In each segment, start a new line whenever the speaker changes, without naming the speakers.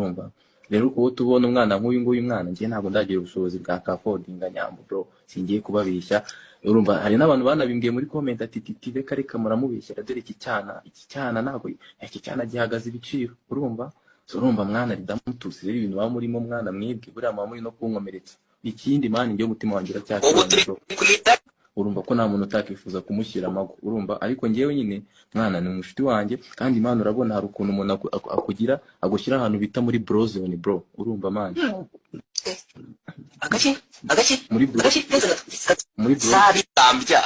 urumva. Rero uko tubona umwana nk'uyu nguyu mwana njye ntabwo ndagira ubushobozi bwa kafodinga nyambo bro, singiye kubabeshya. Urumva hari n'abantu banabimbwiye muri comment ati titi reka muramubeshyera dore iki cyana ntabwo iki cyana gihagaze ibiciro urumva. So urumva mwana ridamutusi rero ibintu baba murimo mwana mwibwe buriya mama muri no kunkomeretsa. Ikindi mani njye umutima wanjye uracyakira urumva ko nta muntu utakifuza kumushyira amago urumva, ariko njyewe nyine mwana ni umushuti wanjye kandi Imana urabona hari ukuntu umuntu akugira agushyira ahantu bita muri brozone bro urumva mani muri sabitambya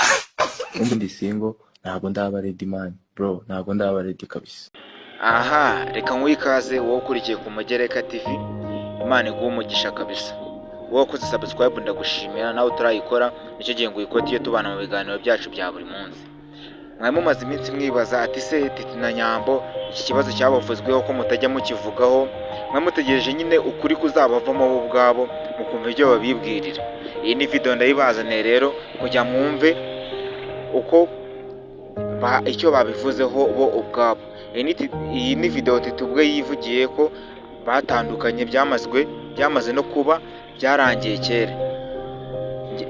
ndi single ntabwo ndaba ready man bro, ntabwo ndaba ready kabisa.
Aha reka nkuyikaze wowe ukurikiye ku Mugereka TV, Imana iguhe umugisha kabisa. Wowe ukoze subscribe ndagushimira, nawe utarayikora nicyo gihe ngo uyikote iyo tubana mu biganiro byacu bya buri munsi. Mwaye mumaze iminsi mwibaza ati se Titi na Nyambo iki kibazo cyabavuzweho ko mutajya mukivugaho, mwaye mutegereje nyine ukuri kuzabavamo bo ubwabo mukumva ibyo babibwirira. Iyi ni video ndayibazaniye rero kujya mwumve uko icyo babivuzeho bo ubwabo. Iyi ni video Titi ubwe yivugiye ko batandukanye byamaze no kuba byarangiye kera.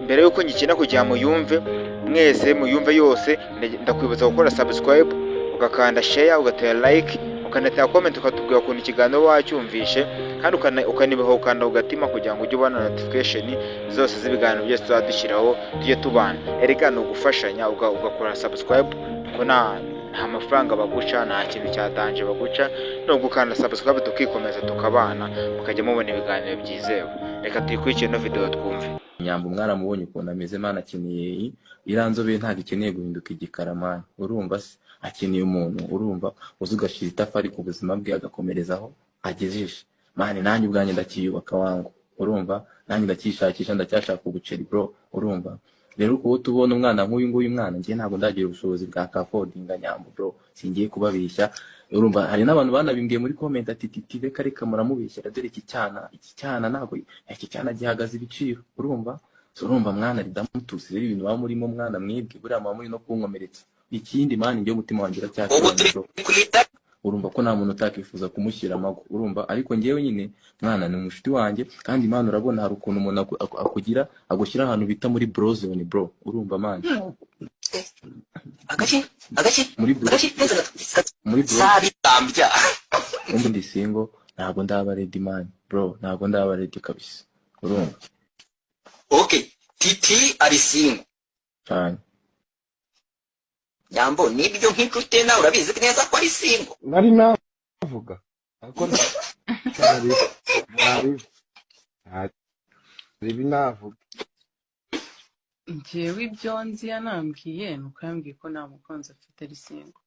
Mbere yuko ngikina kugira muyumve mwese muyumve yose, ndakwibutsa gukora subscribe, ugakanda share, ugatera like, ukanatera comment, ukatubwira ukuntu ikiganiro wacyumvishe, kandi ukanibaho ukanda ugatima kugira ngo ujye ubona notification zose z'ibiganiro byose tuzadushyiraho tujye tubana. Erega no gufashanya ugakora subscribe ko nta mafaranga baguca, nta kintu cyatanje baguca, no gukanda subscribe tukikomeza tukabana mukajya mubona ibiganiro byizewe. Reka tuyikurikire no video twumve.
Nyambo mwaramubonye ukuntu ameze mana, akeneye iranzobe ntabwo ikeneye guhinduka igikaramani urumva se, akeneye umuntu urumva uzi ugashira itafari ku buzima bwe agakomerezaho agejeje. Mani nanjye ubwanjye ndakiyubaka wangu urumva, nanjye ndakishakisha ndacyashaka ubuceri bro urumva. Rero uko tubona umwana nk'uyu nguyu mwana njye ntabwo ndagira ubushobozi bwa kafodinga nyambo bro, singiye kubabeshya urumva. Hari n'abantu banabimbwiye muri comment ati titi reka muramubeshyera dore iki cyana ntabwo iki cyana gihagaze ibiciro urumva. So urumva mwana ridamutusi rero ibintu baba murimo mwana mwibwe buriya mama muri no kunkomeretsa. Ikindi mani njye umutima wanjye uracyakira urumva ko nta muntu utakifuza kumushyira amago urumva, ariko njyewe nyine mwana ni umushuti wanjye kandi Imana urabona hari ukuntu umuntu akugira agushyira ahantu bita muri brozone bro urumva mani muri sabitambya ndi single ntabwo ndaba ready man bro, ntabwo ndaba ready kabisa urumva.
Okay, Titi ari single
cyane
Nyambo nibyo nk'inshuti nawe urabizi neza ko ari single.
Nari navuga ariko nari navuga
njyewe ibyo nzi yanambwiye nuko yambwiye ko nta mukunzi afite ari single.